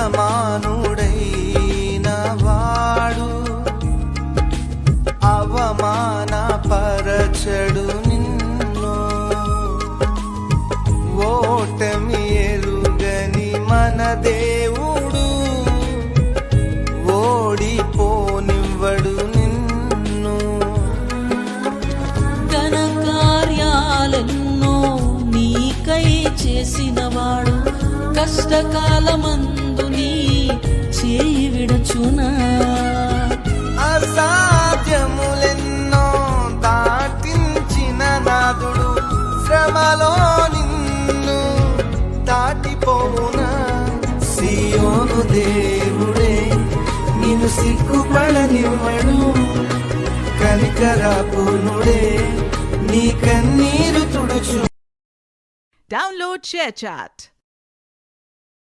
యజమానుడైన వాడు అవమానపరచడు నిన్ను. ఓటమి ఎరుగని మన దేవుడు ఓడిపోనివ్వడు నిన్ను. ఘన కార్యాలెన్నో నీకై చేసినవాడు కష్టకాలమందు నీ చేయి విడచునా. అసాధ్యములెన్నో దాటించిన నాదుడు శ్రమలో నిన్ను దాటిపోవునా. సియోను దేవుడే నిన్ను సిగ్గుపడనివ్వడు, కనికరాపునుడే నీ కన్నీరు తుడుచు. Download ShareChat.